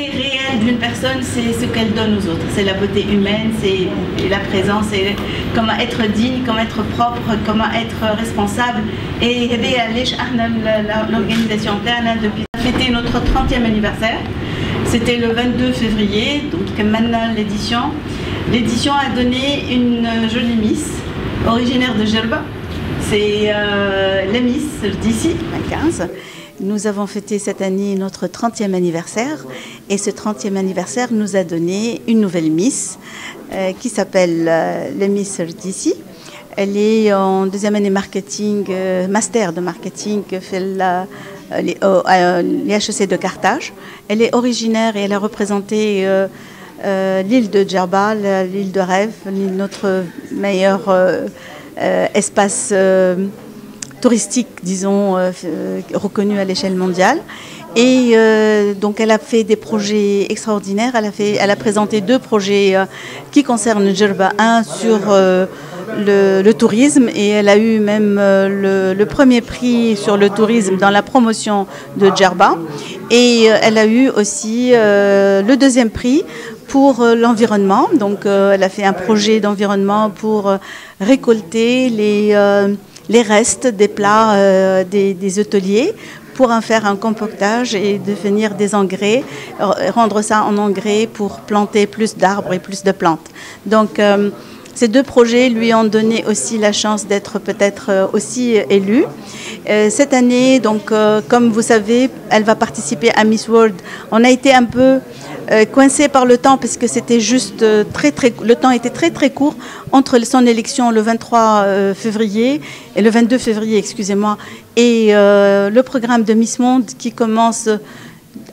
beauté réelle d'une personne, c'est ce qu'elle donne aux autres. C'est la beauté humaine, c'est la présence, c'est comment être digne, comment être propre, comment être responsable. Et l'organisation interne, depuis fêter notre 30e anniversaire. C'était le 22 février, donc maintenant l'édition. L'édition a donné une jolie miss, originaire de Gerba. C'est la miss d'ici, 15. Nous avons fêté cette année notre 30e anniversaire et ce 30e anniversaire nous a donné une nouvelle Miss qui s'appelle la Miss d'ici. Elle est en deuxième année marketing, master de marketing fait l'HEC de Carthage. Elle est originaire et elle a représenté l'île de Djerba, l'île de rêve, notre meilleur espace touristique, disons, reconnu à l'échelle mondiale. Et donc elle a fait des projets extraordinaires. Elle a présenté 2 projets qui concernent Djerba. Un sur le tourisme et elle a eu même le premier prix sur le tourisme dans la promotion de Djerba. Et elle a eu aussi le 2e prix pour l'environnement. Donc elle a fait un projet d'environnement pour récolter les restes des plats des hôteliers pour en faire un compactage et devenir des engrais, rendre ça en engrais pour planter plus d'arbres et plus de plantes. Donc ces 2 projets lui ont donné aussi la chance d'être peut-être aussi élue. Cette année, donc, comme vous savez, elle va participer à Miss World. On a été un peu coincé par le temps parce que c'était juste le temps était très court entre son élection le 23 février et le 22 février, excusez-moi, et le programme de Miss Monde qui commence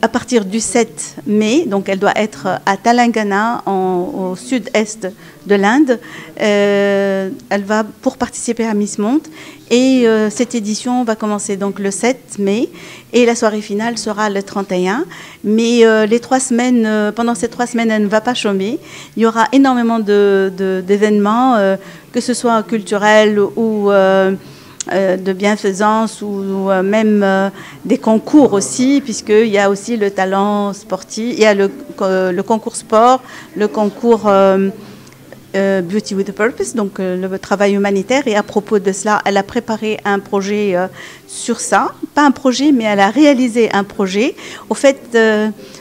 à partir du 7 mai, donc elle doit être à Telangana, au sud-est de l'Inde. Elle va pour participer à Miss Monde et cette édition va commencer donc le 7 mai et la soirée finale sera le 31. Mais les 3 semaines, pendant ces 3 semaines, elle ne va pas chômer. Il y aura énormément d'événements, que ce soit culturels ou de bienfaisance ou même des concours aussi, puisqu'il y a aussi le talent sportif, il y a le concours sport, le concours Beauty with a Purpose, donc le travail humanitaire. Et à propos de cela, elle a préparé un projet sur ça. Pas un projet, mais elle a réalisé un projet. Au fait,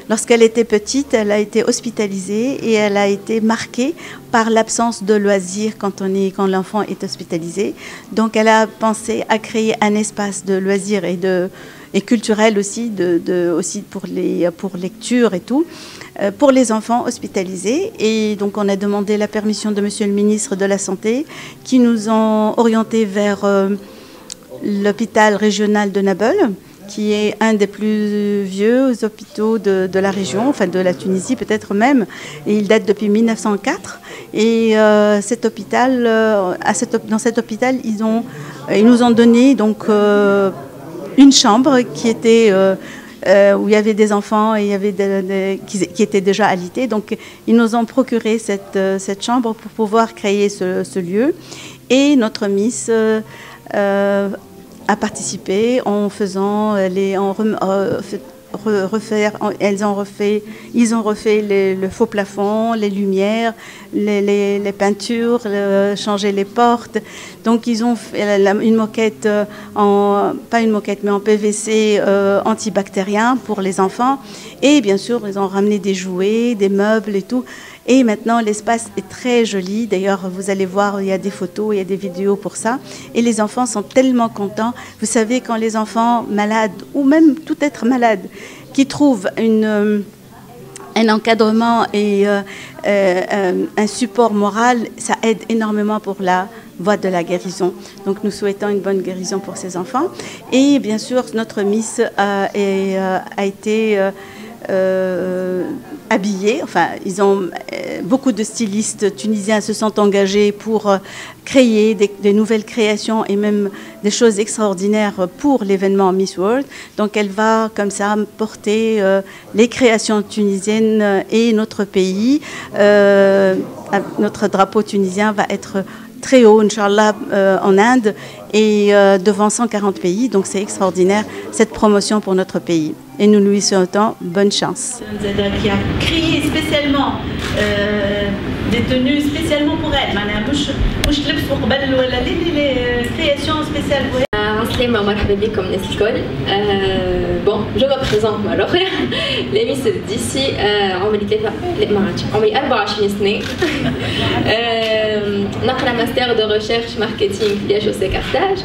lorsqu'elle était petite, elle a été hospitalisée et elle a été marquée par l'absence de loisirs quand l'enfant est hospitalisé. Donc elle a pensé à créer un espace de loisirs et culturel aussi, aussi pour lecture et tout, pour les enfants hospitalisés. Et donc on a demandé la permission de Monsieur le ministre de la Santé qui nous ont orientés vers l'hôpital régional de Nabeul, qui est un des plus vieux hôpitaux de la région, enfin de la Tunisie peut-être même, et il date depuis 1904. Et cet hôpital, dans cet hôpital, ils nous ont donné donc une chambre qui était où il y avait des enfants et il y avait qui étaient déjà alités. Donc ils nous ont procuré cette chambre pour pouvoir créer ce lieu. Et notre Miss a participé en faisant ils ont refait le faux plafond, les lumières, les peintures, changé les portes. Donc ils ont fait une moquette, pas une moquette, mais en PVC antibactérien pour les enfants. Et bien sûr, ils ont ramené des jouets, des meubles et tout. Et maintenant, l'espace est très joli. D'ailleurs, vous allez voir, il y a des photos, il y a des vidéos pour ça. Et les enfants sont tellement contents. Vous savez, quand les enfants malades, ou même tout être malade, qui trouvent un encadrement et un support moral, ça aide énormément pour la voie de la guérison. Donc nous souhaitons une bonne guérison pour ces enfants. Et bien sûr, notre Miss a été habillés. Enfin, beaucoup de stylistes tunisiens se sont engagés pour créer des nouvelles créations et même des choses extraordinaires pour l'événement Miss World. Donc elle va comme ça porter les créations tunisiennes et notre pays. Notre drapeau tunisien va être très haut, Inch'Allah, en Inde et devant 140 pays. Donc c'est extraordinaire cette promotion pour notre pays. et nous lui souhaitons bonne chance. Qui a créé spécialement des tenues spécialement pour elle. مش لبس وقبل ولا les créations spéciales pour elle. عسلامة ومرحبا بكم الناس الكل. بون جو مبريزونت مرة أخرى. لاميس ديسي عمري عمري 24 سنة. نقرا ماستر دو ريشيرش ماركتينغ في HEC كارتاج.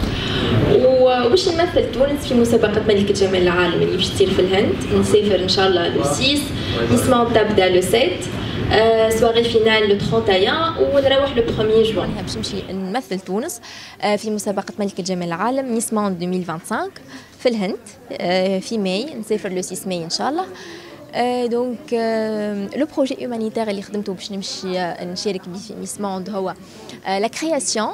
وباش نمثل تونس في مسابقة ملكة جمال العالم اللي باش تصير في الهند. نسافر إن شاء الله لو 6 نسمعوا تبدا لو 7. سواري فينال لو 31 ونروح لو 1 جوان. باش نمشي نمثل تونس في مسابقة ملكة جمال العالم ميس موند 2025 في الهند في ماي. نسافر لو 6 ماي إن شاء الله. دونك لو بروجي هومانيتير اللي خدمته باش نمشي نشارك بيه في ميس موند هو لا كرياسيون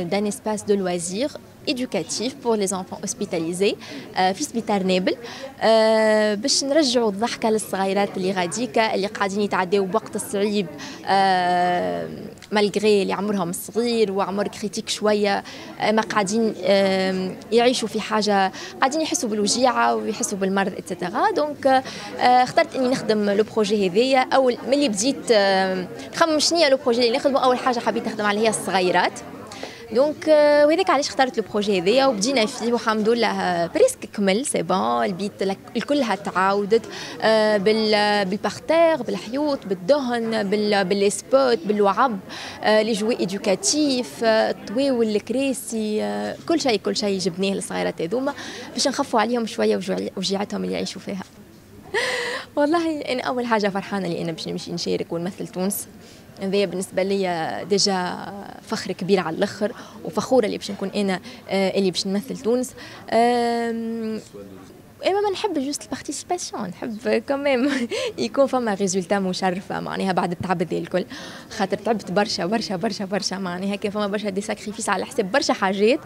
دان اسباس دو لوازير éducatif pour les enfants hospitalisés في سبيطار نابل باش نرجعوا الضحكه للصغيرات اللي غاديكا اللي قاعدين يتعداو بوقت الصعيب مالغري اللي عمرهم صغير وعمر كريتيك شويه ما قاعدين يعيشوا في حاجه قاعدين يحسوا بالوجيعه ويحسوا بالمرض اتسيتيرا. دونك اخترت اني نخدم لو بروجي هذايا. اول ملي بديت نخمم شنو هي لو بروجي اللي نخدمه اول حاجه حبيت نخدم عليها الصغيرات. دونك وهذاك علاش اخترت البروجي هذايا وبدينا فيه والحمد لله بريسك كمل سي بون. البيت كلها تعاودت بالبارتير بالحيوط بالدهن بالسبوت باللعب لي جوي ايدوكاتيف الطويول الكراسي كل شيء جبناه للصغيرات هذوما باش نخفوا عليهم شويه وجيعتهم اللي يعيشوا فيها. والله انا اول حاجه فرحانه لي انا باش نمشي نشارك ونمثل تونس. هذا بالنسبه لي ديجا فخر كبير على الاخر وفخوره اللي باش نكون انا اللي باش نمثل تونس. اما ما نحب جوست البارتيسيباسيون نحب كمان يكون فما ريزولتا مشرفه معناها بعد التعب هذا الكل خاطر تعبت برشا برشا برشا برشا معناها هكا فما برشا دي ساكريفيس على حساب برشا حاجات.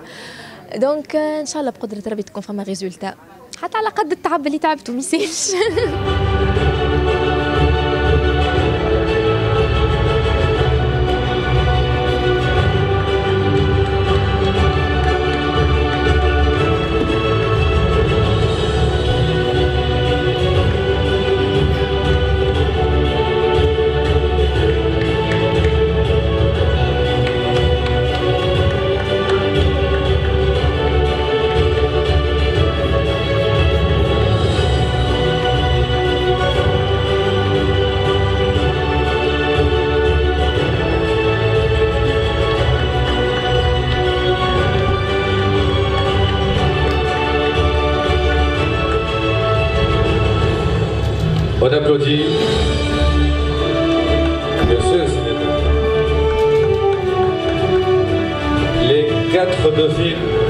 دونك ان شاء الله بقدره ربي تكون فما ريزولتا حتى على قد التعب اللي تعبته ميساش. On applaudit. Monsieur, les 4 dauphines